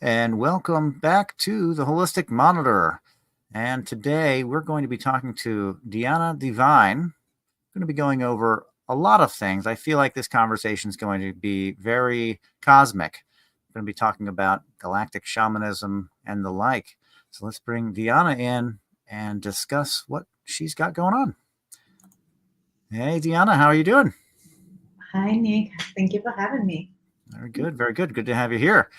and welcome back to the Holistic Monitor. And today we're going to be talking to Diana Divine. We're going to be going over a lot of things. I feel like this conversation is going to be very cosmic. We're going to be talking about galactic shamanism and the like. So let's bring Diana in and discuss what she's got going on. Hey, Diana, how are you doing? Hi, Nick. Thank you for having me. Very good, very good. Good to have you here.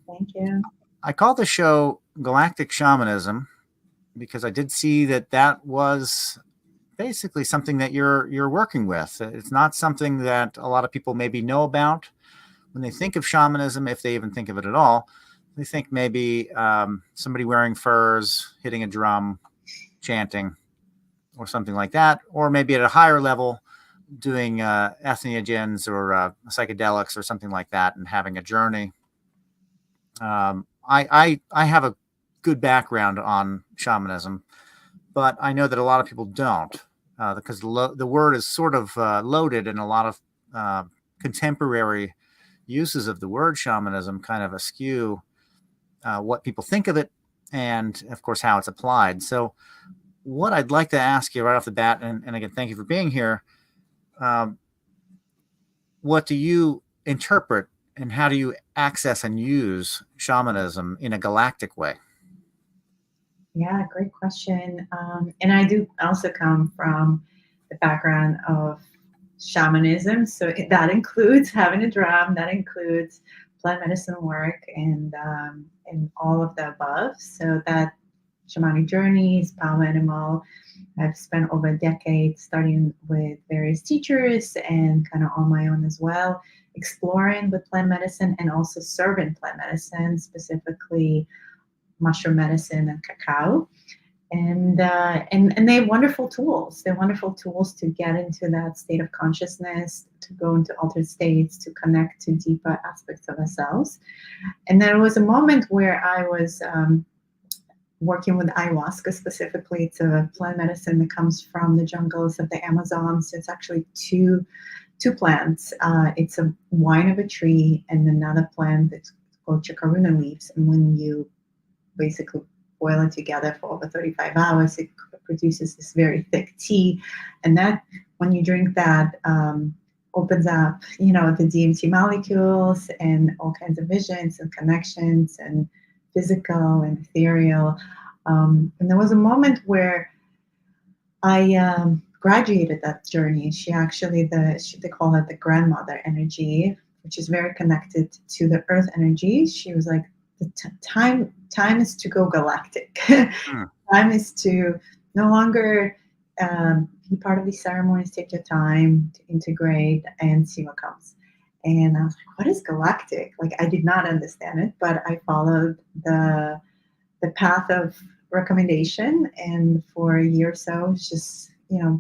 Thank you. I call the show Galactic Shamanism because I did see that was basically something that you're working with. It's not something that a lot of people maybe know about. When they think of shamanism, if they even think of it at all, they think maybe somebody wearing furs, hitting a drum, chanting, or something like that, or maybe at a higher level, doing entheogens or psychedelics or something like that, and having a journey. I have a good background on shamanism, but I know that a lot of people don't, because the word is sort of loaded, and a lot of contemporary uses of the word shamanism kind of eschew what people think of it, and of course how it's applied. So what I'd like to ask you right off the bat, and again, thank you for being here. What do you interpret and how do you access and use shamanism in a galactic way? Yeah, great question. And I do also come from the background of shamanism. So that includes having a drum, that includes plant medicine work, and all of the above. So that shamanic journeys, power animal, I've spent over a decade studying with various teachers and kind of on my own as well, exploring with plant medicine and also serving plant medicine, specifically mushroom medicine and cacao. And they have wonderful tools. They're wonderful tools to get into that state of consciousness, to go into altered states, to connect to deeper aspects of ourselves. And there was a moment where I was working with ayahuasca specifically. It's a plant medicine that comes from the jungles of the Amazon. So it's actually two plants. It's a wine of a tree and another plant that's called chacaruna leaves. And when you basically boil it together for over 35 hours, it produces this very thick tea. And that, when you drink that, opens up, the DMT molecules and all kinds of visions and connections and physical and ethereal. And there was a moment where I graduated that journey. She actually, they call it the grandmother energy, which is very connected to the earth energy. She was like, time is to go galactic. Time is to no longer be part of these ceremonies. Take your time to integrate and see what comes. And I was like, what is galactic? Like, I did not understand it, but I followed the path of recommendation. And for a year or so, it's just,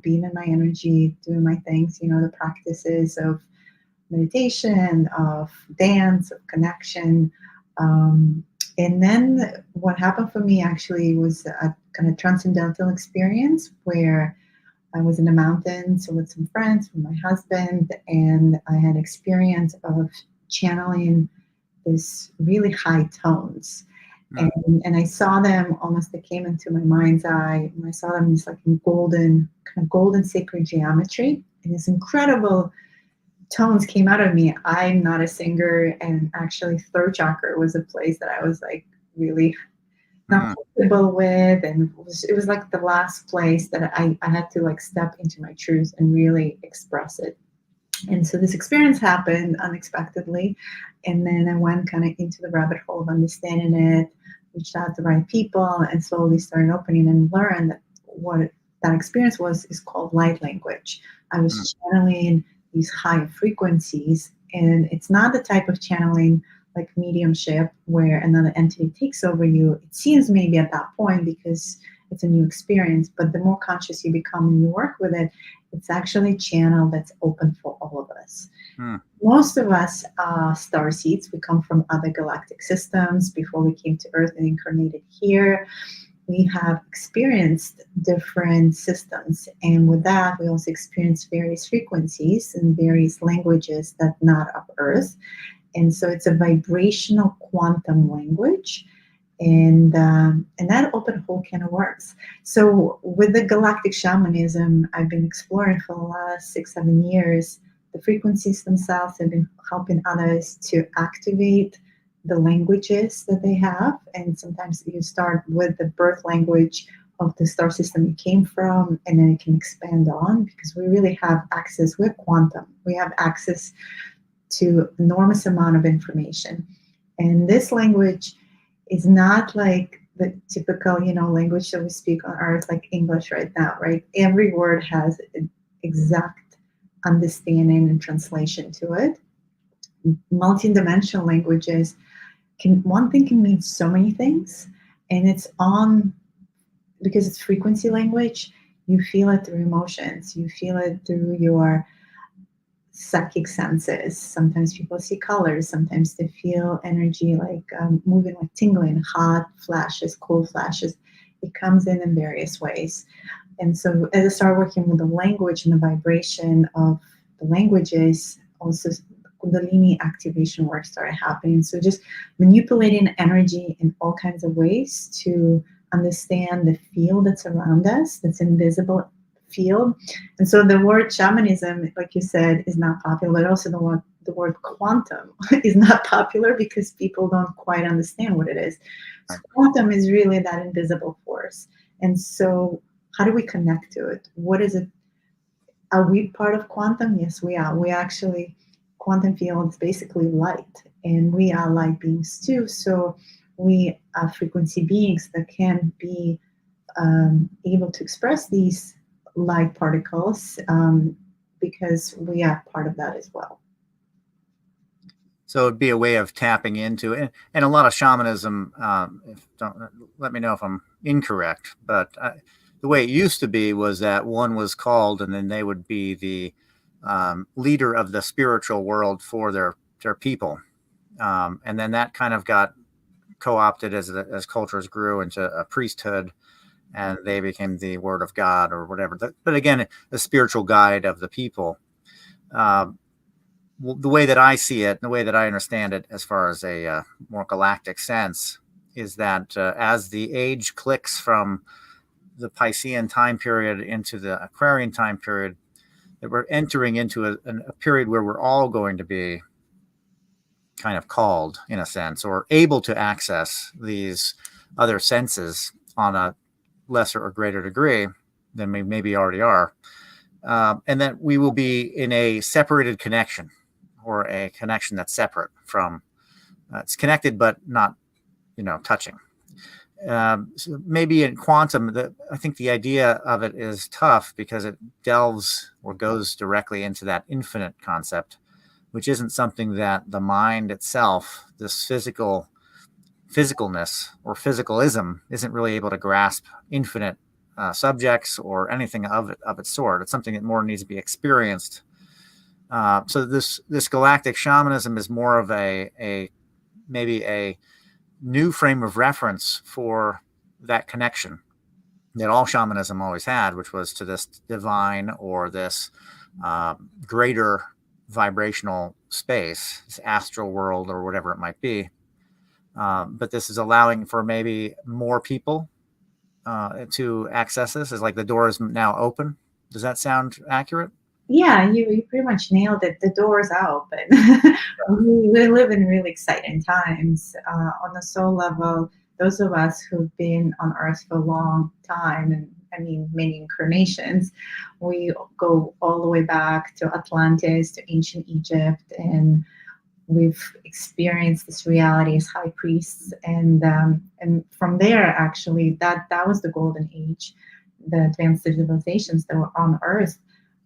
being in my energy, doing my things, the practices of meditation, of dance, of connection. And then what happened for me actually was a kind of transcendental experience where I was in the mountains with some friends, with my husband, and I had experience of channeling this really high tones. And I saw them almost, they came into my mind's eye, and I saw them just like in golden sacred geometry. And this incredible tones came out of me. I'm not a singer, and actually throat chakra was a place that I was like really not comfortable with, and it was like the last place that I had to like step into my truth and really express it. And so this experience happened unexpectedly, and then I went kind of into the rabbit hole of understanding it, reached out to the right people, and slowly started opening and learned that what that experience is called light language. I was channeling these high frequencies, and it's not the type of channeling like mediumship where another entity takes over you. It seems maybe at that point because it's a new experience, but the more conscious you become and you work with it, it's actually a channel that's open for all of us. Most of us are star seeds. We come from other galactic systems before we came to Earth and incarnated here. We have experienced different systems, and with that we also experience various frequencies and various languages that not of Earth. And so it's a vibrational quantum language. And that opened a whole can of worms. So with the galactic shamanism, I've been exploring for the last 6-7 years. The frequencies themselves have been helping others to activate the languages that they have. And sometimes you start with the birth language of the star system you came from, and then it can expand on, because we really have access. We're quantum. We have access to enormous amount of information. And this language is not like the typical, language that we speak on Earth, like English right now, right? Every word has an exact understanding and translation to it. Multidimensional languages one thing can mean so many things, and it's on, because it's frequency language, you feel it through emotions, you feel it through your psychic senses. Sometimes people see colors, sometimes they feel energy like moving, like tingling, hot flashes, cold flashes. It comes in various ways. And so as I started working with the language and the vibration of the languages, also Kundalini activation work started happening. So just manipulating energy in all kinds of ways to understand the field that's around us, that's invisible field. And so the word shamanism, like you said, is not popular, but also the word quantum is not popular because people don't quite understand what it is. So quantum is really that invisible force. And so how do we connect to it? What is it? Are we part of quantum? Yes, we are. We actually, quantum field is basically light, and we are light beings too. So we are frequency beings that can be able to express these light particles because we are part of that as well. So it'd be a way of tapping into it. And a lot of shamanism, don't let me know if I'm incorrect, but the way it used to be was that one was called, and then they would be the leader of the spiritual world for their people. And then that kind of got co-opted as cultures grew into a priesthood, and they became the word of God or whatever. But again, a spiritual guide of the people. The way that I see it, the way that I understand it, as far as a more galactic sense, is that as the age clicks from the Piscean time period into the Aquarian time period, that we're entering into a period where we're all going to be kind of called, in a sense, or able to access these other senses on a lesser or greater degree than we maybe already are. And that we will be in a separated connection, or a connection that's separate from, it's connected but not, touching. So maybe in quantum, I think the idea of it is tough because it delves or goes directly into that infinite concept, which isn't something that the mind itself, this physicalness or physicalism, isn't really able to grasp infinite subjects or anything of its sort. It's something that more needs to be experienced. So this galactic shamanism is more of maybe a new frame of reference for that connection that all shamanism always had, which was to this divine or this greater vibrational space, this astral world or whatever it might be. But this is allowing for maybe more people to access this. It's like the door is now open. Does that sound accurate? Yeah, you pretty much nailed it. The doors are open. We live in really exciting times. On the soul level, those of us who've been on Earth for a long time, and I mean many incarnations, we go all the way back to Atlantis, to ancient Egypt, and we've experienced this reality as high priests. And from there, actually, that was the golden age, the advanced civilizations that were on Earth.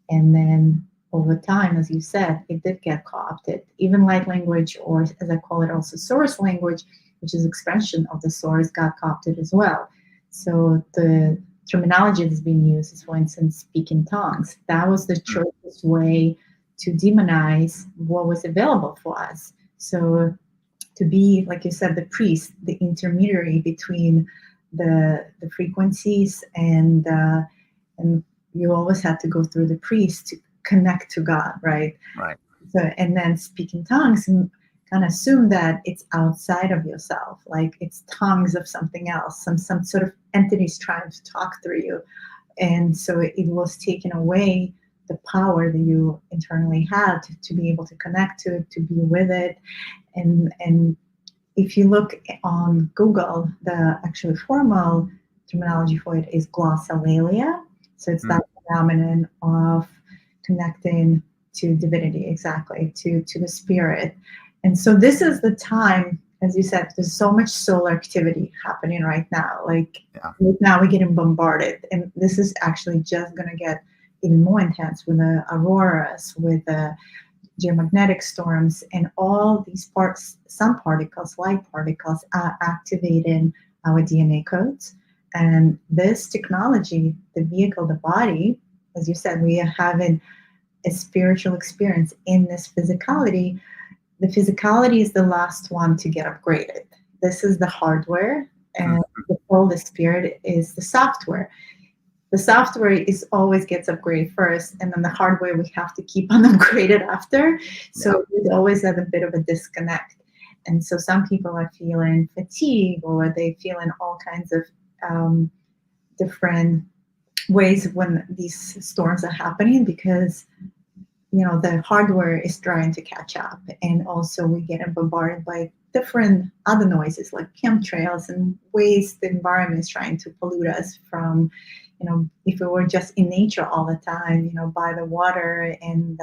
And then over time, as you said, it did get co-opted. Even light language, or as I call it also source language, which is expression of the source, got co-opted as well. So the terminology that's being used is, for instance, speaking tongues. That was the choicest way to demonize what was available for us. So to be, like you said, the priest, the intermediary between the frequencies, and you always had to go through the priest to connect to God, right? Right. So, and then speaking tongues kind of assume that it's outside of yourself, like it's tongues of something else, some sort of entities trying to talk through you. And so it was taken away the power that you internally had to be able to connect to it, to be with it. And if you look on Google, the actually formal terminology for it is glossolalia. So it's that phenomenon of connecting to divinity, exactly, to the spirit. And so this is the time, as you said, there's so much solar activity happening right now. Like right now we're getting bombarded. And this is actually just going to get even more intense with the auroras, with the geomagnetic storms, and all these parts, some particles, light particles, are activating our DNA codes. And this technology, the vehicle, the body, as you said, we are having a spiritual experience in this physicality. The physicality is the last one to get upgraded. This is the hardware, and the soul, the spirit, is the software. The software is always gets upgraded first, and then the hardware we have to keep on upgraded after. So there's always a bit of a disconnect. And so some people are feeling fatigue, or they feeling all kinds of different ways when these storms are happening, because the hardware is trying to catch up, and also we get bombarded by different other noises like chemtrails and ways the environment is trying to pollute us from, if we were just in nature all the time, by the water and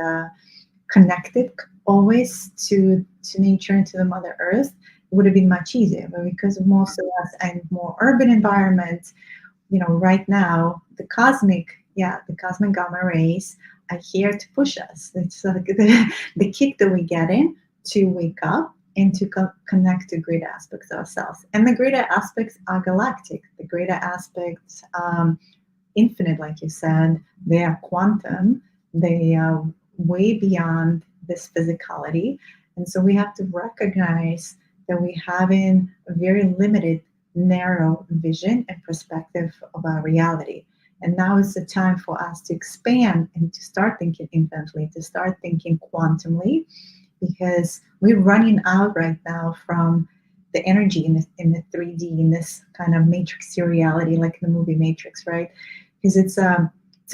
connected always to nature and to the Mother Earth, it would have been much easier. But because most of us are in more urban environments, right now the cosmic gamma rays are here to push us. It's like the kick that we get in to wake up and to connect to greater aspects of ourselves. And the greater aspects are galactic. The greater aspects, infinite, like you said, they are quantum. They are way beyond this physicality. And so we have to recognize that we have a very limited, narrow vision and perspective of our reality. And now is the time for us to expand and to start thinking infinitely, to start thinking quantumly, because we're running out right now from the energy in the 3D, in this kind of matrixy reality, like the movie Matrix, right? Because it's a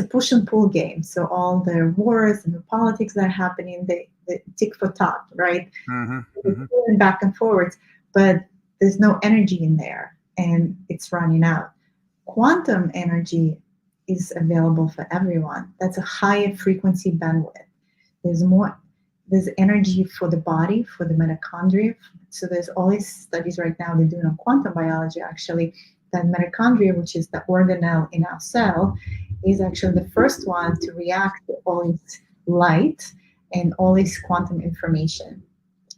push and pull game. So all the wars and the politics that are happening, they tick for top, right? Going back and forwards, but there's no energy in there, and it's running out. Quantum energy is available for everyone. That's a higher frequency bandwidth. There's energy for the body, for the mitochondria. So there's all these studies right now they're doing on quantum biology, actually, that mitochondria, which is the organelle in our cell, is actually the first one to react to all this light and all this quantum information.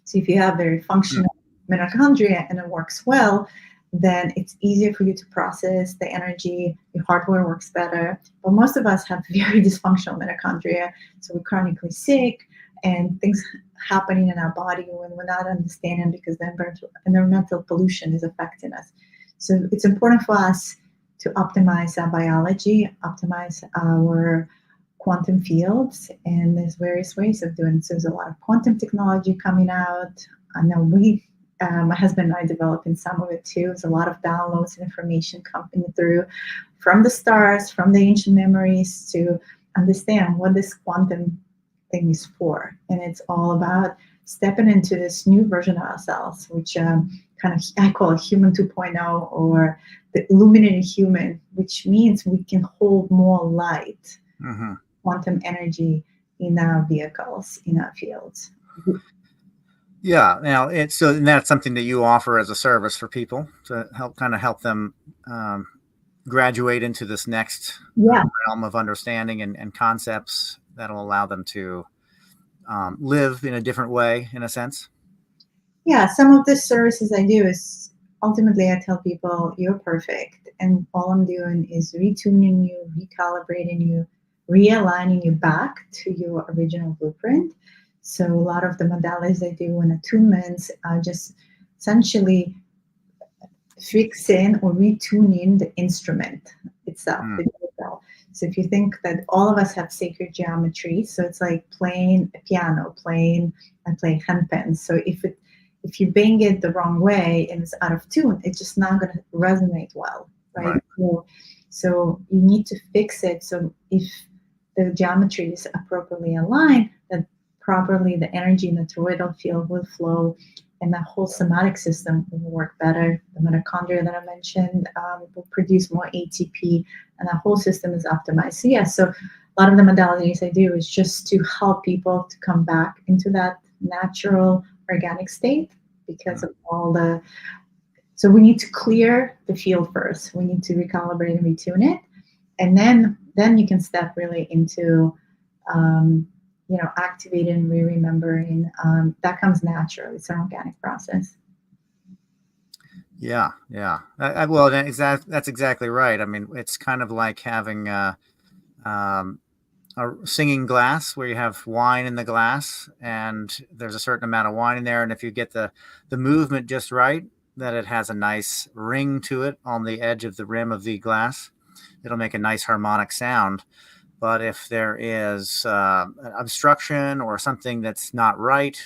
So if you have very functional mitochondria and it works well, then it's easier for you to process the energy, your hardware works better. But most of us have very dysfunctional mitochondria, so we're chronically sick, and things happening in our body when we're not understanding, because the environmental pollution is affecting us. So it's important for us to optimize our biology, optimize our quantum fields, and there's various ways of doing it. So there's a lot of quantum technology coming out. I know my husband and I developing some of it too. There's a lot of downloads and information coming through from the stars, from the ancient memories, to understand what this quantum thing is for. And it's all about stepping into this new version of ourselves, which I call it human 2.0, or the illuminated human, which means we can hold more light, quantum energy in our vehicles, in our fields. Yeah, now and that's something that you offer as a service for people to help them graduate into this next realm of understanding and concepts that'll allow them to live in a different way, in a sense. Yeah, some of the services I do is ultimately I tell people you're perfect, and all I'm doing is retuning you, recalibrating you, realigning you back to your original blueprint. So a lot of the modalities I do in attunements are just essentially fixing or retuning the instrument itself, the vehicle. So if you think that all of us have sacred geometry, so it's like playing a piano, I play handpan. So if if you bang it the wrong way and it's out of tune, it's just not going to resonate well, right? So you need to fix it. So if the geometry is appropriately aligned, then properly the energy in the toroidal field will flow, and that whole somatic system will work better. The mitochondria that I mentioned will produce more ATP, and that whole system is optimized. So yeah, so a lot of the modalities I do is just to help people to come back into that natural organic state, because of all the, so we need to clear the field first. We need to recalibrate and retune it, and then you can step really into activating and re-remembering. That comes naturally. It's an organic process. Yeah. Well, that's exactly right. I mean, it's kind of like having a singing glass where you have wine in the glass, and there's a certain amount of wine in there, and if you get the movement just right, that it has a nice ring to it on the edge of the rim of the glass, it'll make a nice harmonic sound. But if there is an obstruction or something that's not right,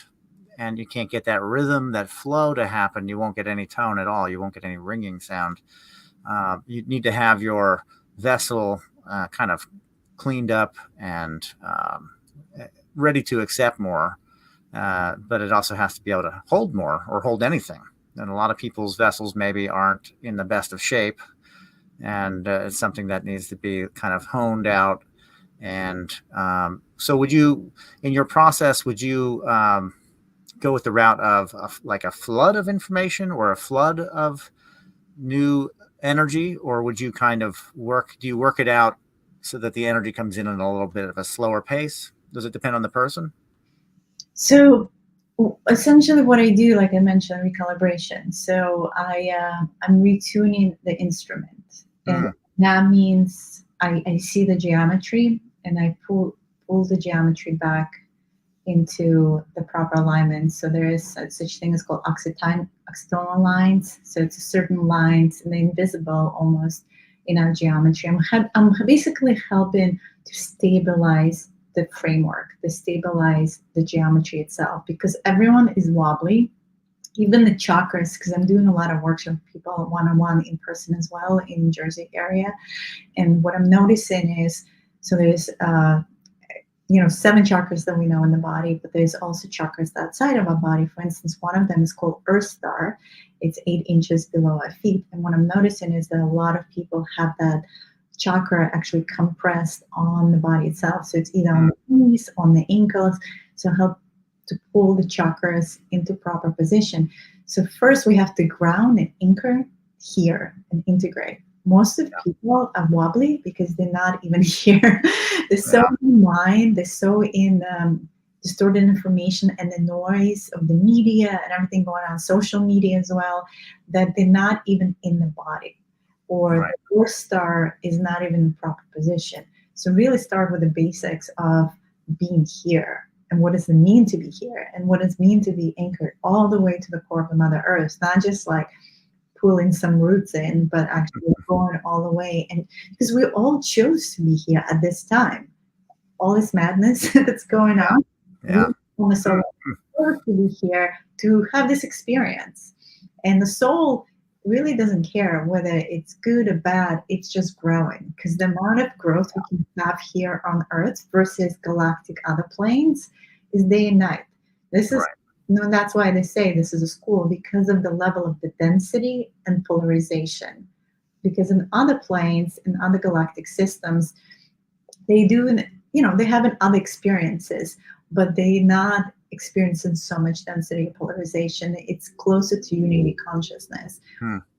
and you can't get that rhythm, that flow to happen, you won't get any tone at all. You won't get any ringing sound. You need to have your vessel kind of cleaned up and ready to accept more. But it also has to be able to hold more, or hold anything. And a lot of people's vessels maybe aren't in the best of shape. And it's something that needs to be kind of honed out. And so would you, in your process, would you go with the route of like a flood of information or a flood of new energy, or would you kind of do you work it out so that the energy comes in a little bit of a slower pace? Does it depend on the person? So essentially what I do, like I mentioned, recalibration. So I'm retuning the instrument, and that means I see the geometry and I pull the geometry back into the proper alignment. So there is such thing as called occitonal lines. So it's certain lines, and they're invisible almost in our geometry. I'm basically helping to stabilize the framework, to stabilize the geometry itself, because everyone is wobbly. Even the chakras, because I'm doing a lot of work with people one-on-one in person as well in Jersey area. And what I'm noticing is, so there's 7 chakras that we know in the body, but there's also chakras outside of our body. For instance, one of them is called Earth Star. It's 8 inches below our feet. And what I'm noticing is that a lot of people have that chakra actually compressed on the body itself. So it's either on the knees, on the ankles. So help to pull the chakras into proper position. So first we have to ground and anchor here and integrate. Most of people are wobbly because they're not even here. They're so in mind, they're so in distorted information and the noise of the media and everything going on, social media as well, that they're not even in the body, or the North Star is not even in proper position. So really start with the basics of being here, and what does it mean to be here, and what does it mean to be anchored all the way to the core of the Mother Earth, not just like pulling some roots in, but actually going all the way. And because we all chose to be here at this time, all this madness that's going on, we on the soul to be here to have this experience. And the soul really doesn't care whether it's good or bad, it's just growing, because the amount of growth we can have here on Earth versus galactic other planes is day and night. This is that's why they say this is a school, because of the level of the density and polarization. Because in other planes, in other galactic systems, they do, they have other experiences, but they're not experiencing so much density and polarization. It's closer to unity consciousness,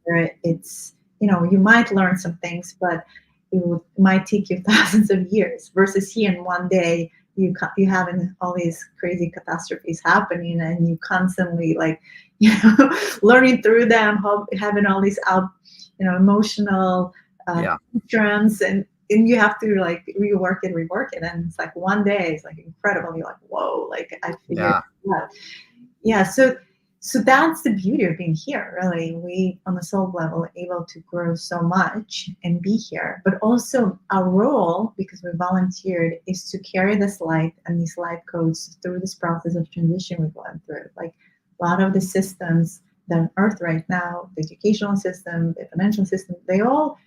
where it's, you might learn some things, but it might take you thousands of years, versus here in one day, you having all these crazy catastrophes happening, and you constantly learning through them, having all these emotional trends, and you have to rework it, and it's like one day it's like incredible. You're like, whoa, I figured it out. So that's the beauty of being here, really. We, on the soul level, are able to grow so much and be here. But also our role, because we volunteered, is to carry this light and these light codes through this process of transition we've gone through. A lot of the systems that on Earth right now, the educational system, the financial system, they all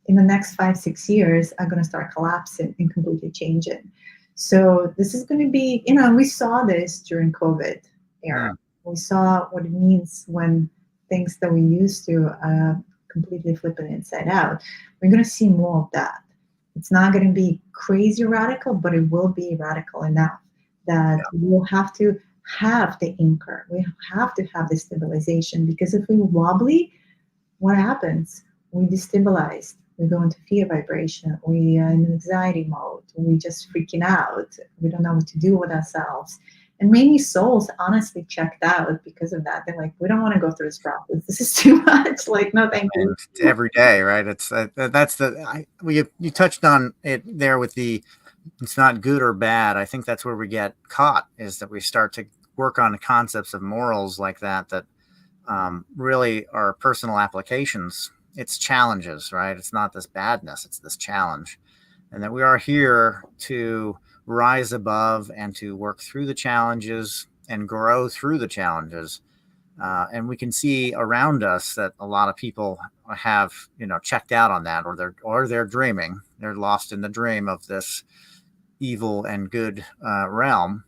in the next 5-6 years are going to start collapsing and completely changing. So this is going to be, we saw this during COVID era. We saw what it means when things that we used to completely flip it inside out. We're going to see more of that. It's not going to be crazy radical, but it will be radical enough that we'll have to have the anchor. We have to have the stabilization, because if we wobbly, what happens? We destabilize. We go into fear vibration. We are in anxiety mode. We just freaking out. We don't know what to do with ourselves. And many souls honestly checked out because of that. They're like, we don't want to go through this process. This is too much. Like, no, thank you. Every day, right? It's that's you touched on it there with the, it's not good or bad. I think that's where we get caught, is that we start to work on the concepts of morals like that really are personal applications. It's challenges, right? It's not this badness, it's this challenge. And that we are here to rise above and to work through the challenges and grow through the challenges. And we can see around us that a lot of people have, checked out on that, or they're dreaming. They're lost in the dream of this evil and good realm,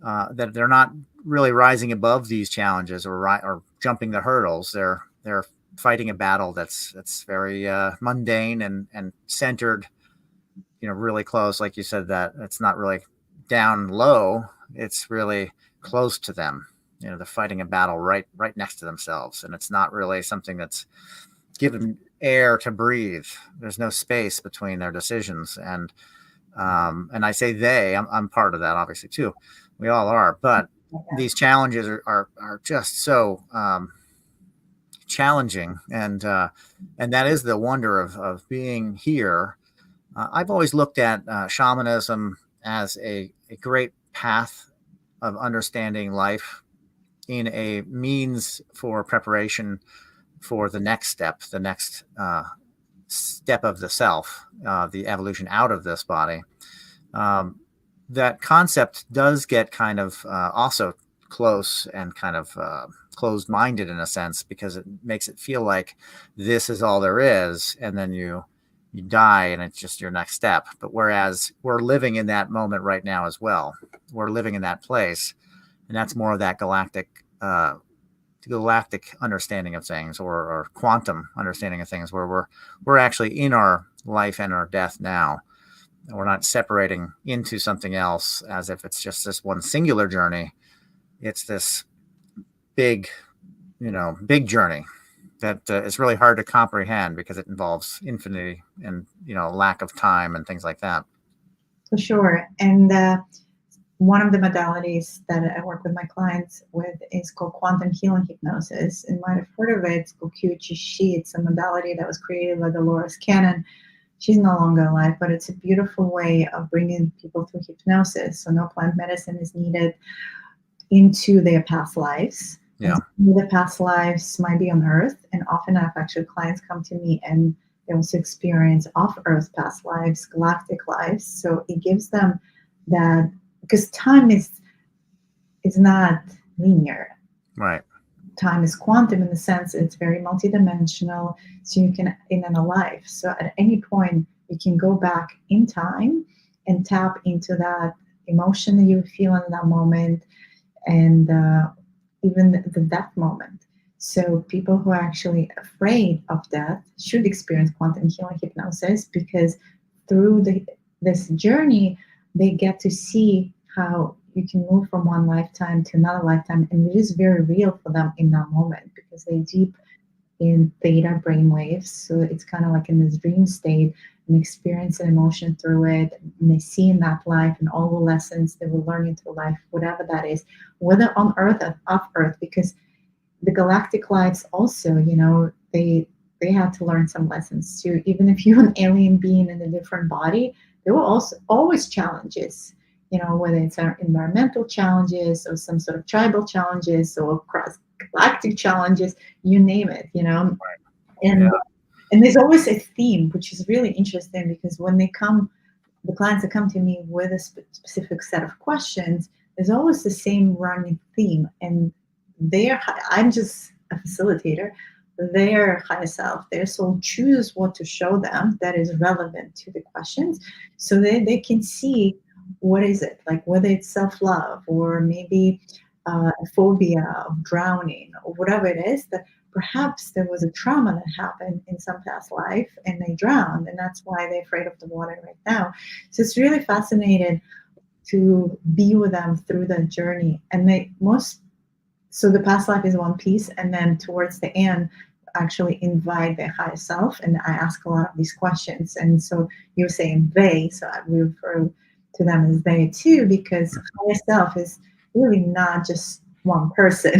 that they're not really rising above these challenges or jumping the hurdles. They're fighting a battle that's very mundane and centered, really close. Like you said, that it's not really down low. It's really close to them. They're fighting a battle right next to themselves. And it's not really something that's given air to breathe. There's no space between their decisions. And I say I'm part of that, obviously, too. We all are. But these challenges are just so challenging. And that is the wonder of being here. I've always looked at shamanism as a great path of understanding life, in a means for preparation for the next step, step of the self, the evolution out of this body. That concept does get kind of also close and kind of closed-minded in a sense, because it makes it feel like this is all there is, and then you die and it's just your next step. But whereas we're living in that moment right now as well, we're living in that place. And that's more of that galactic understanding of things, or quantum understanding of things, where we're actually in our life and our death now. And we're not separating into something else as if it's just this one singular journey. It's this big journey that is really hard to comprehend, because it involves infinity and, lack of time and things like that. For sure. And one of the modalities that I work with my clients with is called quantum healing hypnosis. And you might have heard of it. It's called QHHT. It's a modality that was created by Dolores Cannon. She's no longer alive, but it's a beautiful way of bringing people through hypnosis. So no plant medicine is needed, into their past lives. Yeah. The past lives might be on Earth. And often I've actually clients come to me and they also experience off-Earth past lives, galactic lives. So it gives them that, because time is not linear. Right. Time is quantum in the sense it's very multidimensional. So you can, in a life. So at any point you can go back in time and tap into that emotion that you feel in that moment, and even the death moment. So people who are actually afraid of death should experience quantum healing hypnosis, because through this journey, they get to see how you can move from one lifetime to another lifetime. And it is very real for them in that moment, because they're deep in theta brainwaves. So it's kind of like in this dream state, and experience an emotion through it. And they see in that life and all the lessons they will learn into life, whatever that is, whether on Earth or off Earth, because the galactic lives also, they had to learn some lessons too. Even if you're an alien being in a different body, there were also always challenges, whether it's our environmental challenges or some sort of tribal challenges or cross-galactic challenges, you name it, And and there's always a theme, which is really interesting, because when the clients that come to me with a specific set of questions, there's always the same running theme. And I'm just a facilitator. Their higher self, their soul chooses what to show them that is relevant to the questions, so they can see what is it, like whether it's self-love or maybe a phobia of drowning or whatever it is, that perhaps there was a trauma that happened in some past life and they drowned, and that's why they're afraid of the water right now. So it's really fascinating to be with them through the journey. And so the past life is one piece, and then towards the end, actually invite their higher self, and I ask a lot of these questions. And so you're saying they, so we refer to them as they too, because higher self is really not just one person.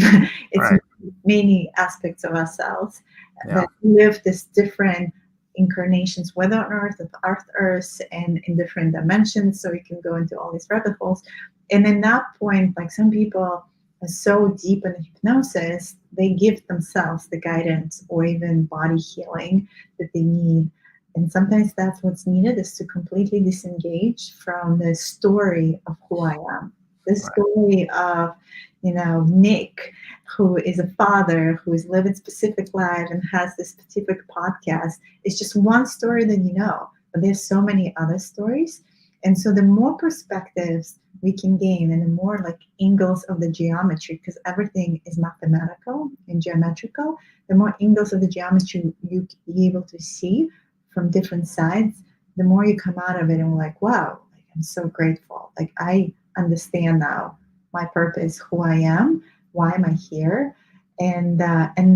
It's Right. many aspects of ourselves Yeah. that live this different incarnations, whether on Earth, and in different dimensions. So we can go into all these rabbit holes. And in that point, like some people are so deep in hypnosis, they give themselves the guidance or even body healing that they need. And sometimes that's what's needed, is to completely disengage from the story of who I am. The story of, Nick, who is a father, who is living specific life and has this specific podcast. It's just one story that you know, but there's so many other stories. And so the more perspectives we can gain and the more like angles of the geometry, because everything is mathematical and geometrical, the more angles of the geometry you be able to see from different sides, the more you come out of it and like, wow, like, I'm so grateful. Like I understand now my purpose, who I am, why am I here, and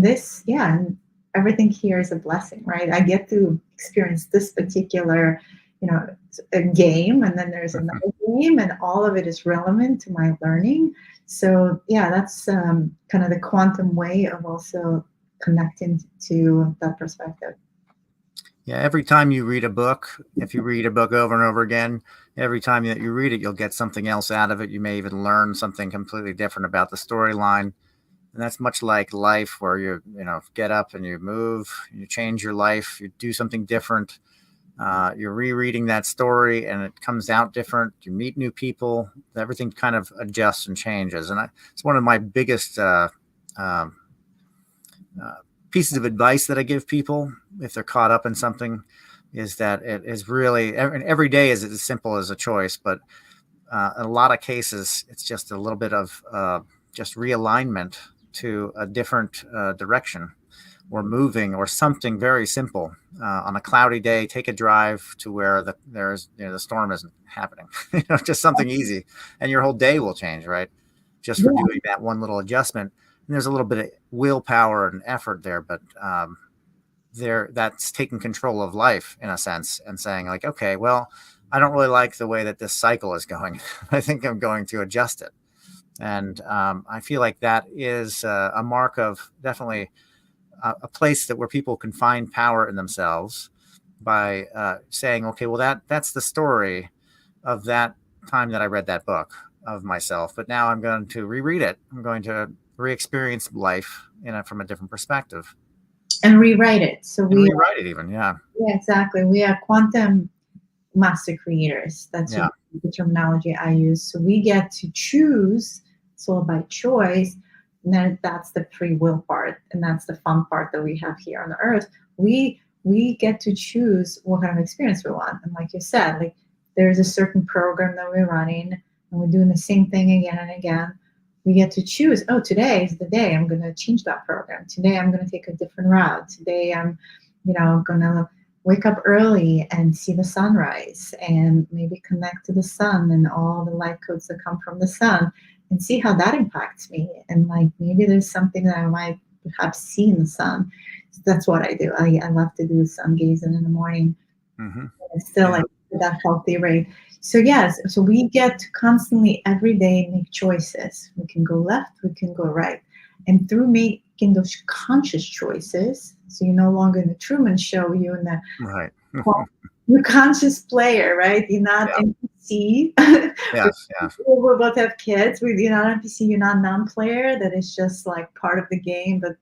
this, and everything here is a blessing, right? I get to experience this particular, a game, and then there's another game, and all of it is relevant to my learning. So that's kind of the quantum way of also connecting to that perspective. Yeah, every time you read a book, if you read a book over and over again, every time that you read it, you'll get something else out of it. You may even learn something completely different about the storyline. And that's much like life, where you get up and you move, you change your life, you do something different. You're rereading that story and it comes out different. You meet new people, everything kind of adjusts and changes. And it's one of my biggest pieces of advice that I give people if they're caught up in something, is that it is really, every day is as simple as a choice, but in a lot of cases, it's just a little bit of just realignment to a different direction, or moving, or something very simple. On a cloudy day, take a drive to where the storm isn't happening. Just something easy, and your whole day will change, right? Just for doing that one little adjustment. And there's a little bit of willpower and effort there, but that's taking control of life in a sense, and saying like, okay, well, I don't really like the way that this cycle is going. I think I'm going to adjust it. And I feel like that is a mark of definitely a place where people can find power in themselves by saying, okay, well, that's the story of that time that I read that book of myself, but now I'm going to reread it. I'm going to re-experience life from a different perspective. And rewrite it. So rewrite it even, yeah. Yeah, exactly. We are quantum master creators. That's the terminology I use. So we get to choose, so by choice, and then that's the free will part, and that's the fun part that we have here on Earth. We get to choose what kind of experience we want. And like you said, like there's a certain program that we're running, and we're doing the same thing again and again. We get to choose, today is the day I'm going to change that program. Today I'm going to take a different route. Today I'm, going to wake up early and see the sunrise and maybe connect to the sun and all the light codes that come from the sun, and see how that impacts me. And like maybe there's something that I might perhaps see in the sun. So that's what I do. I love to do sun gazing in the morning. Mm-hmm. It's still like that healthy rate. So yes, so we get to constantly every day make choices. We can go left, we can go right. And through making those conscious choices, so you're no longer in the Truman Show, you're in the you're conscious player, right? You're not NPC. Yes. We both have kids. You're not NPC, you're not non-player that is just like part of the game, but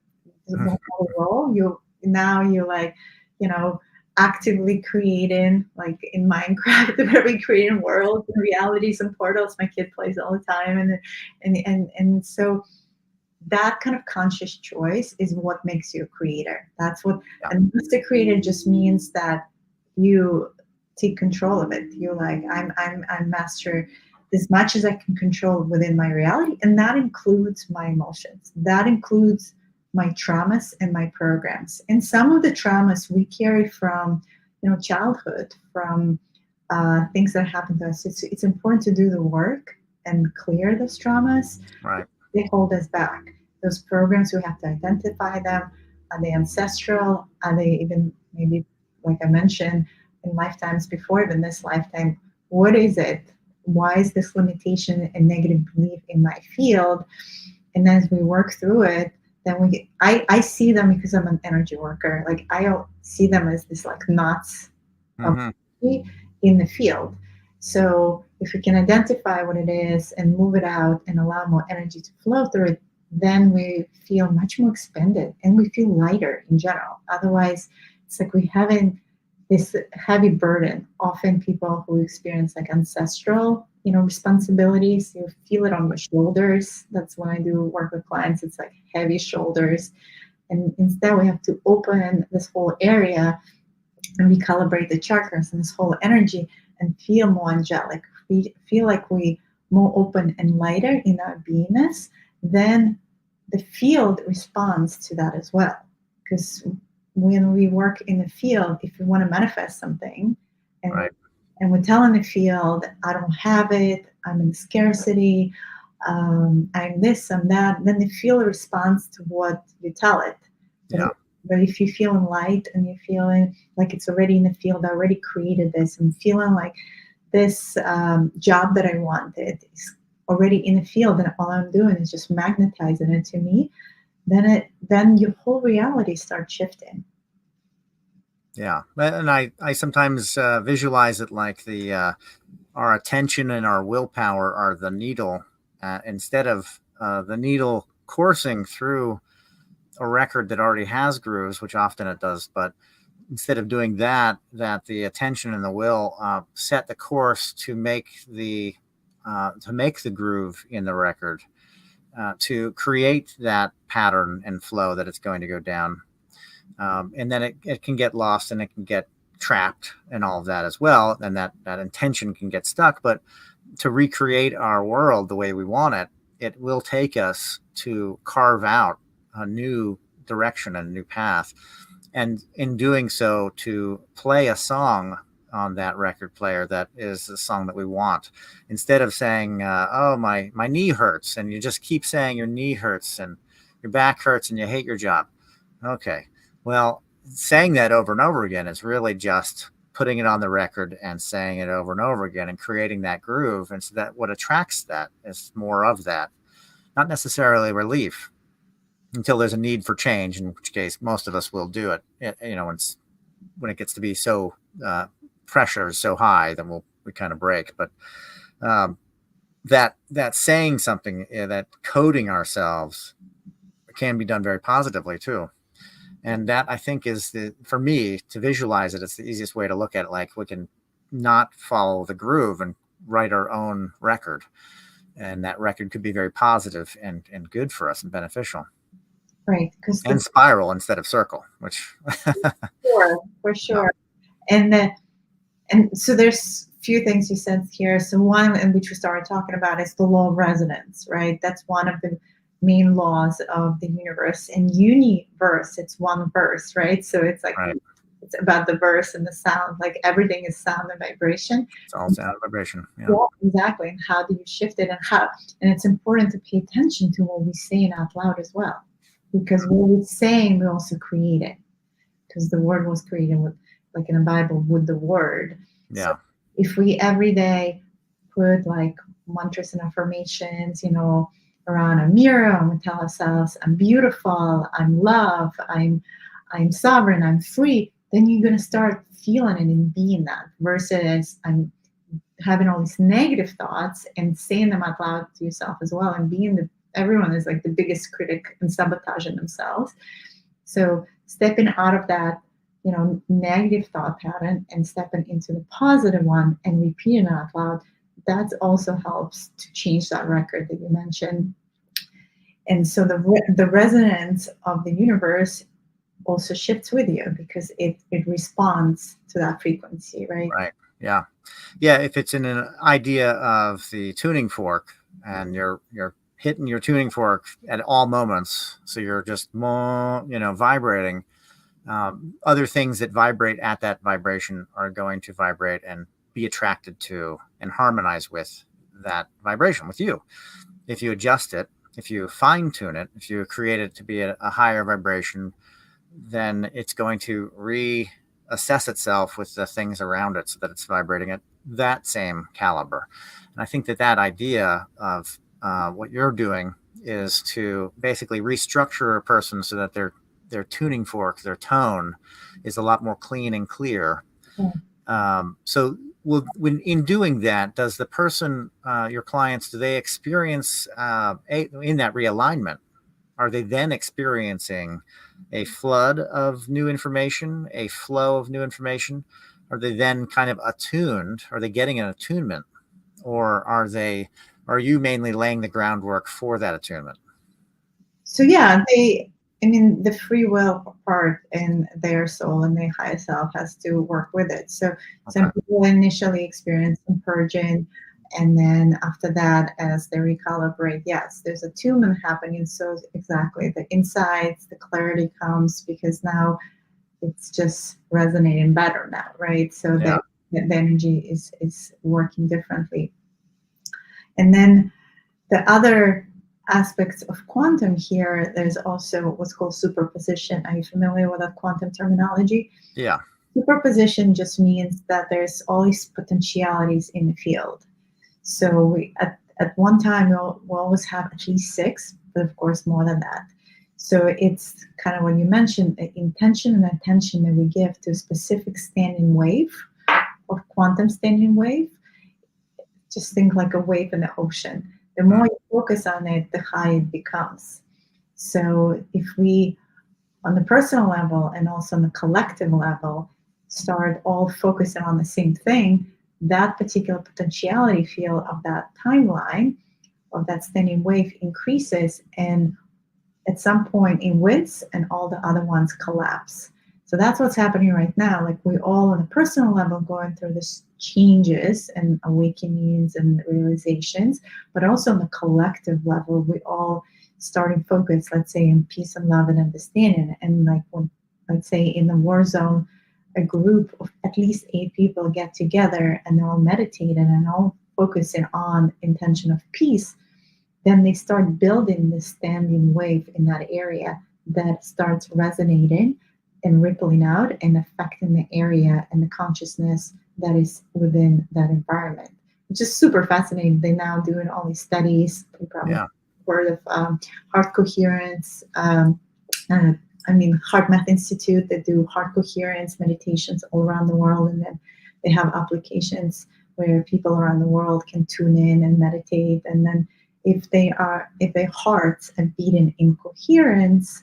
doesn't have a role. You're like, actively creating, like in Minecraft, where we creating worlds and realities and portals. My kid plays all the time, and so that kind of conscious choice is what makes you a creator. That's what, Yeah. and the creator just means that you take control of it. You're like, I'm master as much as I can control within my reality, and that includes my emotions. That includes my traumas and my programs. And some of the traumas we carry from, childhood, from things that happen to us. It's important to do the work and clear those traumas. Right. They hold us back. Those programs, we have to identify them. Are they ancestral? Are they even maybe, like I mentioned, in lifetimes before even this lifetime? What is it? Why is this limitation and negative belief in my field? And as we work through it, then I see them because I'm an energy worker. Like I see them as this like knots of energy in the field. So if we can identify what it is and move it out and allow more energy to flow through it, then we feel much more expanded and we feel lighter in general. Otherwise, it's like we haven't this heavy burden. Often people who experience like ancestral, responsibilities, you feel it on the shoulders. That's when I do work with clients. It's like heavy shoulders. And instead we have to open this whole area and recalibrate the chakras and this whole energy and feel more angelic. We feel like we more open and lighter in our beingness. Then the field responds to that as well. Because when we work in the field, if we want to manifest something and, right. and we're telling the field, I don't have it, I'm in scarcity, I'm this, I'm that, then the field responds to what you tell it. But if you're feeling light and you're feeling like it's already in the field, I already created this, I'm feeling like this job that I wanted is already in the field and all I'm doing is just magnetizing it to me, then your whole reality starts shifting. Yeah. And I sometimes visualize it like our attention and our willpower are the needle, instead of the needle coursing through a record that already has grooves, which often it does, but instead of doing that the attention and the will set the course to make the groove in the record, to create that pattern and flow that it's going to go down. And then it can get lost and it can get trapped and all of that as well. And that intention can get stuck. But to recreate our world the way we want it, it will take us to carve out a new direction and a new path. And in doing so, to play a song on that record player that is the song that we want, instead of saying, oh, my knee hurts, and you just keep saying your knee hurts and your back hurts and you hate your job. Okay, well, saying that over and over again is really just putting it on the record and saying it over and over again and creating that groove. And so that what attracts that is more of that, not necessarily relief, until there's a need for change, in which case most of us will do it. When it gets to be so pressure is so high, then we kind of break. But that saying something, that coding ourselves, can be done very positively too. And that, I think, is for me to visualize it, it's the easiest way to look at it. Like, we can not follow the groove and write our own record, and that record could be very positive and good for us and beneficial. Right, and spiral instead of circle, which for sure. And so there's a few things you said here. So one, in which we started talking about, is the law of resonance, right? That's one of the main laws of the universe. In universe, it's one verse, right? So it's like, right. It's about the verse and the sound. Like, everything is sound and vibration. It's all sound and vibration. Yeah, exactly. And how do you shift it, and it's important to pay attention to what we say out loud as well. Because what we're saying, we also create it. Because the word was created with, like in the Bible, with the word. Yeah. So if we every day put like mantras and affirmations, around a mirror, and we tell ourselves, I'm beautiful, I'm love, I'm sovereign, I'm free, then you're going to start feeling it and being that, versus I'm having all these negative thoughts and saying them out loud to yourself as well, and being everyone is like the biggest critic and sabotaging themselves. So stepping out of that, negative thought pattern and stepping into the positive one and repeating it out loud, that also helps to change that record that you mentioned. And so the resonance of the universe also shifts with you because it responds to that frequency, right? Right. Yeah. Yeah. If it's in an idea of the tuning fork, and you're hitting your tuning fork at all moments, so you're just more, vibrating. Other things that vibrate at that vibration are going to vibrate and be attracted to and harmonize with that vibration with you. If you adjust it, if you fine tune it, if you create it to be a higher vibration, then it's going to reassess itself with the things around it so that it's vibrating at that same caliber. And I think that idea of what you're doing is to basically restructure a person so that their tuning fork, their tone, is a lot more clean and clear. So when in doing that, does the person, your clients, do they experience in that realignment? Are they then experiencing a flood of new information, a flow of new information? Are they then kind of attuned? Are they getting an attunement? Or are you mainly laying the groundwork for that attunement? So yeah, the free will part in their soul and their higher self has to work with it. So some people initially experience some purging, and then after that, as they recalibrate, yes, there's attunement happening. So exactly, the insights, the clarity comes because now it's just resonating better now, right? So the energy is working differently. And then the other aspects of quantum here, there's also what's called superposition. Are you familiar with that quantum terminology? Yeah. Superposition just means that there's all these potentialities in the field. So we at one time we'll always have at least 6, but of course more than that. So it's kind of when you mentioned the intention and attention that we give to a specific standing wave or quantum standing wave. Just think like a wave in the ocean. The more you focus on it, the higher it becomes. So if we, on the personal level and also on the collective level, start all focusing on the same thing, that particular potentiality field of that timeline, of that standing wave increases, and at some point it wins and all the other ones collapse. So that's what's happening right now. Like we all on a personal level going through this changes and awakenings and realizations, but also on the collective level, we all starting focus, let's say, in peace and love and understanding. And like when, let's say in the war zone, a group of at least 8 people get together and they're all meditating and all focusing on intention of peace, then they start building this standing wave in that area that starts resonating and rippling out and affecting the area and the consciousness that is within that environment, which is super fascinating. They're now doing all these studies. You probably heard of heart coherence. Heart Math Institute, they do heart coherence meditations all around the world, and then they have applications where people around the world can tune in and meditate. And then if their hearts are beating in coherence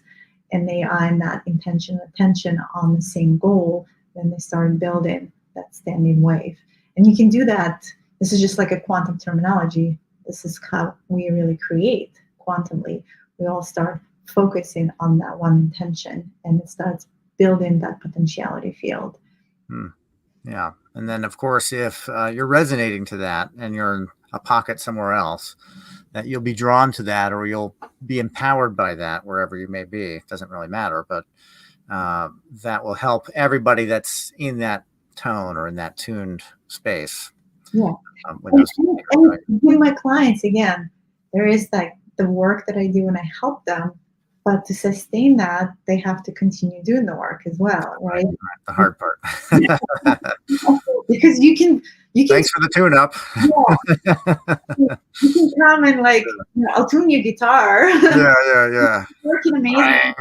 and they are in that intention attention on the same goal, then they start building that standing wave. And you can do that. This is just like a quantum terminology. This is how we really create quantumly. We all start focusing on that one intention, and it starts building that potentiality field. Yeah. And then, of course, if you're resonating to that and you're in a pocket somewhere else, that you'll be drawn to that, or you'll be empowered by that wherever you may be. It doesn't really matter, but that will help everybody that's in that tone or in that tuned space. Yeah. And with my clients, again, there is like the work that I do and I help them, but to sustain that, they have to continue doing the work as well, right? The hard part. Because you can. Thanks for the tune-up. You can come and like, I'll tune your guitar. Yeah. Working amazing.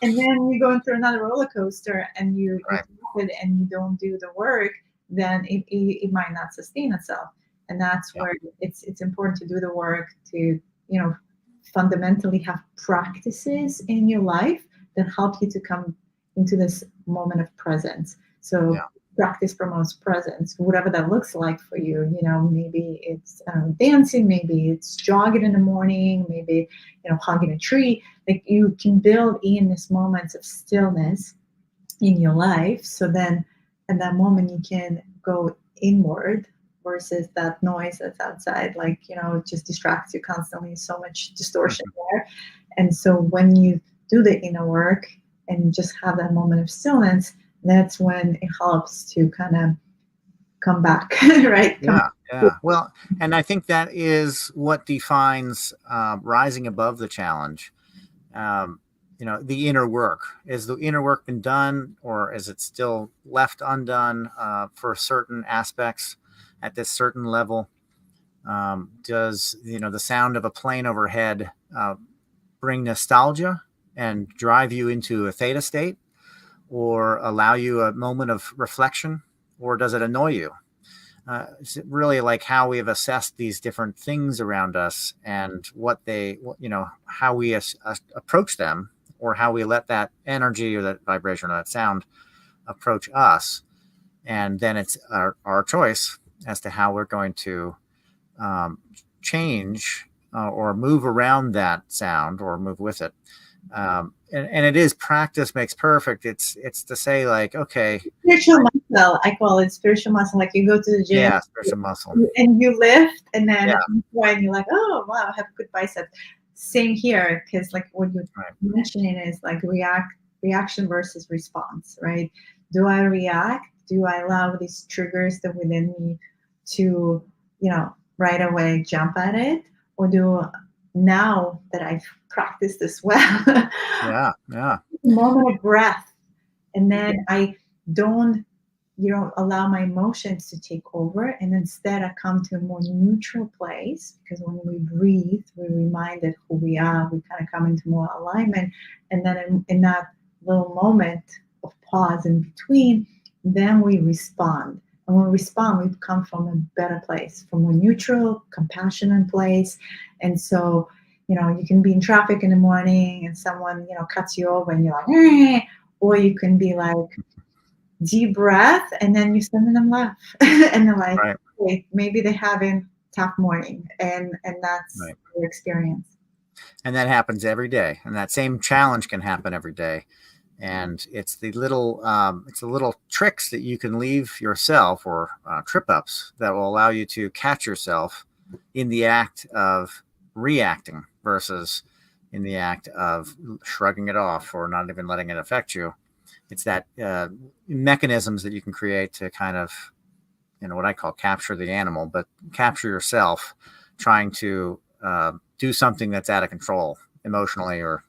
And then you're going through another roller coaster, and you and you don't do the work, then it might not sustain itself. And that's where it's important to do the work, to fundamentally have practices in your life that help you to come into this moment of presence. So practice promotes presence, whatever that looks like for you. You know, maybe it's dancing, maybe it's jogging in the morning, maybe, you know, hugging a tree. Like, you can build in these moments of stillness in your life. So then at that moment you can go inward versus that noise that's outside, like, you know, it just distracts you constantly, so much distortion there. And so when you do the inner work and just have that moment of stillness, that's when it helps to kind of come back, right? Yeah. Well, and I think that is what defines rising above the challenge. You know, the inner work. Is the inner work been done, or is it still left undone for certain aspects at this certain level? Does, you know, the sound of a plane overhead bring nostalgia and drive you into a theta state, or allow you a moment of reflection, or does it annoy you? It's really like how we have assessed these different things around us and you know, how we approach them, or how we let that energy or that vibration or that sound approach us. And then it's our choice as to how we're going to change or move around that sound or move with it. And it is practice makes perfect. It's to say, like, okay, Spiritual muscle, I call it spiritual muscle. Like, you go to the gym, yeah, spiritual muscle, and you lift, and then yeah, when you're like, oh wow, I have good biceps. Same here, because like what you're mentioning is like reaction versus response, right? Do I react? Do I allow these triggers that within me to, you know, right away jump at it, or do, now that I've practiced this well, yeah, moment of breath, and then I don't, you know, allow my emotions to take over, and instead I come to a more neutral place, because when we breathe, we're reminded who we are, we kind of come into more alignment, and then in that little moment of pause in between, then we respond. And when we respond, we come from a better place, from a neutral, compassionate place. And so, you know, you can be in traffic in the morning and someone, you know, cuts you over and you're like, eh, or you can be like, deep breath, and then you send them laugh. And they're like, right, wait, maybe they're having tough morning, and that's right. their experience. And that happens every day, and that same challenge can happen every day. And it's the little tricks that you can leave yourself, or trip ups, that will allow you to catch yourself in the act of reacting versus in the act of shrugging it off or not even letting it affect you. It's that mechanisms that you can create to kind of, you know, what I call capture the animal, but capture yourself trying to do something that's out of control emotionally or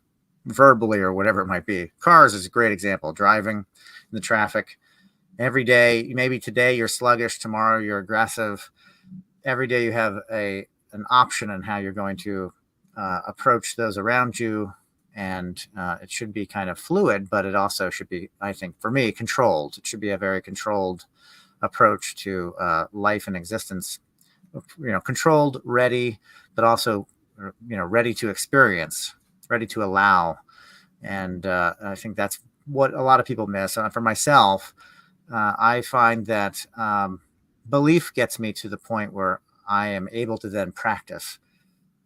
verbally or whatever it might be. Cars is a great example. Driving in the traffic every day. Maybe today you're sluggish, tomorrow you're aggressive. Every day you have an option on how you're going to approach those around you. And it should be kind of fluid, but it also should be, I think, for me, controlled. It should be a very controlled approach to life and existence. You know, controlled, ready, but also, you know, ready to experience, ready to allow. And I think that's what a lot of people miss. For myself, I find that belief gets me to the point where I am able to then practice.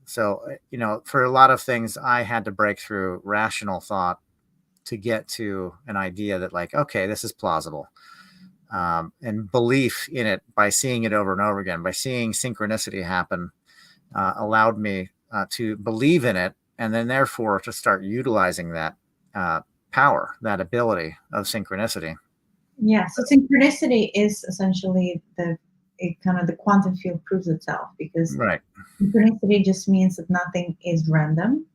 So, you know, for a lot of things, I had to break through rational thought to get to an idea that, like, okay, this is plausible. And belief in it, by seeing it over and over again, by seeing synchronicity happen, allowed me to believe in it, and then therefore to start utilizing that power, that ability of synchronicity. Yeah, so synchronicity is essentially the quantum field proves itself, because Right. synchronicity just means that nothing is random.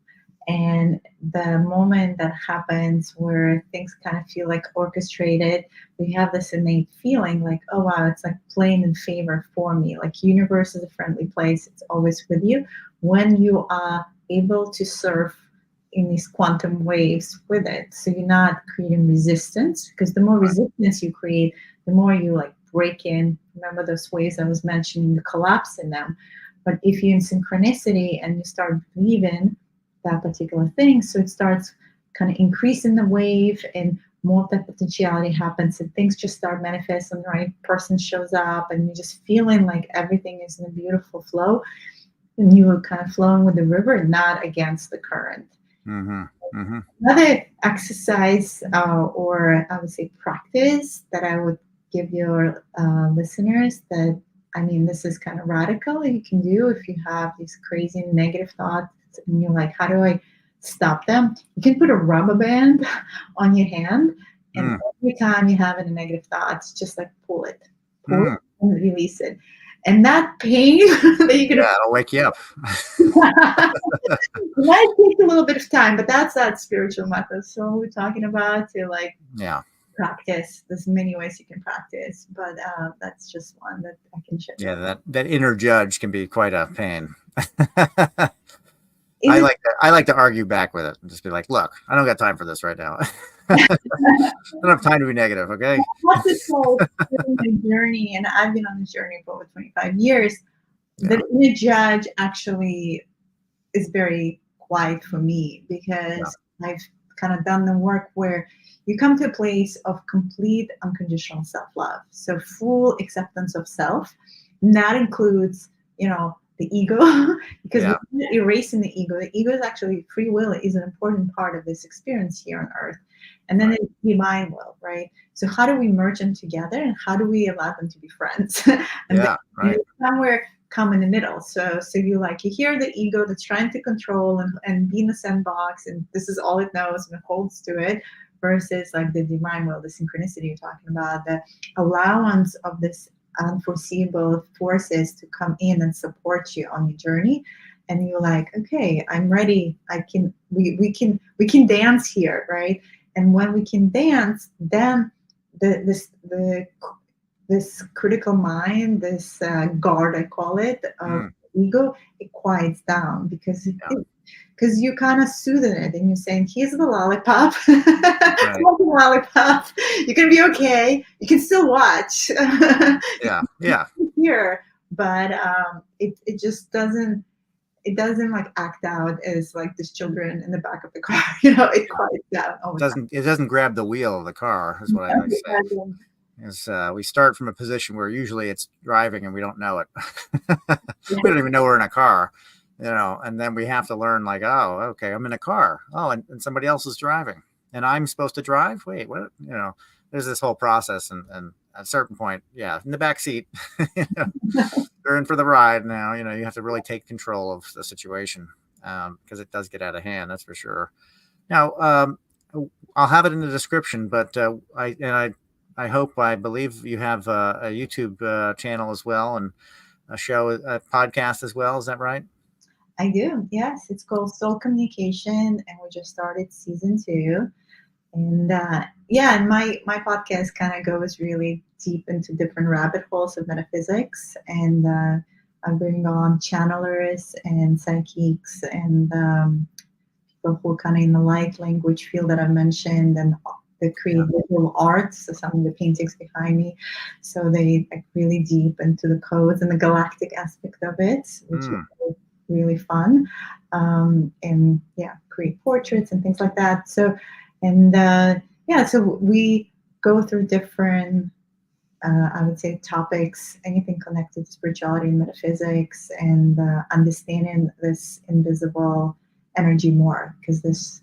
And the moment that happens where things kind of feel like orchestrated, we have this innate feeling like, oh wow, it's like playing in favor for me. Like, universe is a friendly place, it's always with you. When you are able to surf in these quantum waves with it, so you're not creating resistance, because the more resistance you create, the more you like break in. Remember those waves I was mentioning, the collapse in them. But if you're in synchronicity and you start believing that particular thing, so it starts kind of increasing the wave, and multi-potentiality happens and things just start manifesting, the right person shows up and you're just feeling like everything is in a beautiful flow and you are kind of flowing with the river, not against the current. Mm-hmm. Mm-hmm. Another exercise or I would say practice that I would give your listeners that, I mean, this is kind of radical you can do if you have these crazy negative thoughts and you're like, how do I stop them? You can put a rubber band on your hand and every time you have any negative thoughts, just like pull it and release it. And that pain that you're gonna it'll wake you up. It might take a little bit of time, but that's that spiritual method. So we're talking about to like practice. There's many ways you can practice, but that's just one that I can share. Yeah, that inner judge can be quite a pain. I like to argue back with it and just be like, look, I don't got time for this right now. I don't have time to be negative, okay? What's it called? The journey, and I've been on this journey for over 25 years. The inner judge actually is very quiet for me because I've kind of done the work where you come to a place of complete unconditional self-love. So full acceptance of self. And that includes, the ego, because we're not erasing the ego. The ego is actually free will is an important part of this experience here on earth. And then it's the mind will, right? So how do we merge them together and how do we allow them to be friends? And somewhere come in the middle. So you hear the ego that's trying to control and be in the sandbox and this is all it knows and it holds to it, versus like the divine will, the synchronicity you're talking about, the allowance of this unforeseeable forces to come in and support you on your journey. And you're like, okay, I'm ready. We can dance here, right? And when we can dance, then this critical mind, this guard, I call it, of ego, it quiets down because you kind of soothe it and you're saying, here's the lollipop. Right. The lollipop. You're going to be okay. You can still watch. Here, but it just doesn't, like act out as like these children in the back of the car. It quiets down. It doesn't grab the wheel of the car is what I like to say. Is we start from a position where usually it's driving and we don't know it. We don't even know we're in a car, and then we have to learn like, oh, okay, I'm in a car. Oh, and somebody else is driving and I'm supposed to drive. Wait, what? There's this whole process. And at a certain point, in the back seat, they're in for the ride now. You have to really take control of the situation because it does get out of hand. That's for sure. Now, I'll have it in the description, but I believe you have a YouTube channel as well and a podcast as well. Is that right? I do. Yes. It's called Soul Communication and we just started season 2. And and my podcast kind of goes really deep into different rabbit holes of metaphysics. And I bring on channelers and psychics and people who are kind of in the light language field that I mentioned and they create visual art, so some of the paintings behind me. So they really deep into the codes and the galactic aspect of it, which is really fun. And create portraits and things like that. So, so we go through different, I would say, topics, anything connected to spirituality and metaphysics and understanding this invisible energy more, because there's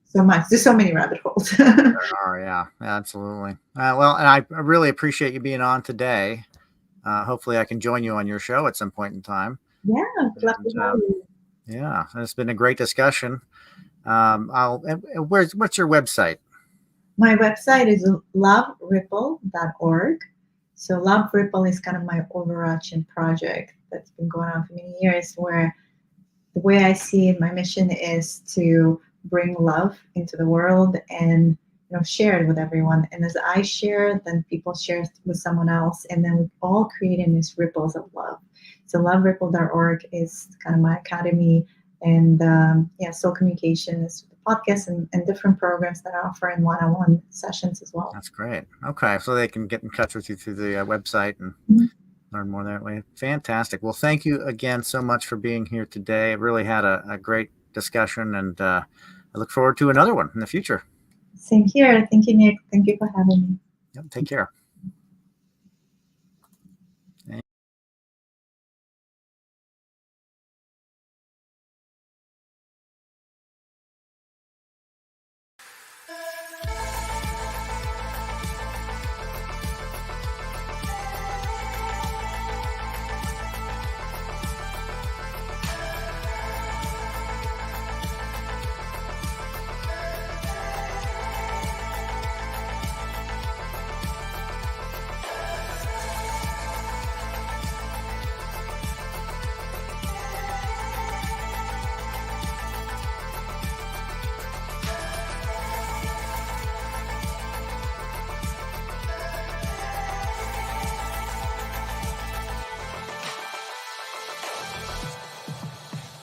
so much. There's so many rabbit holes. There are, absolutely. Well, and I really appreciate you being on today. Hopefully I can join you on your show at some point in time. Yeah, glad to have you. Yeah, it's been a great discussion. What's your website? My website is loveripple.org. So Love Ripple is kind of my overarching project that's been going on for many years, where the way I see it, my mission is to bring love into the world and share it with everyone. And as I share, then people share it with someone else, and then we all creating these ripples of love. So loveripple.org is kind of my academy, and Soul Communication is the podcast and different programs that I offer in one-on-one sessions as well. That's great. Okay, so they can get in touch with you through the website and learn more that way. Fantastic. Well, thank you again so much for being here today. I really had a great discussion, and I look forward to another one in the future. Same here. Thank you, Nick. Thank you for having me. Yep, take care.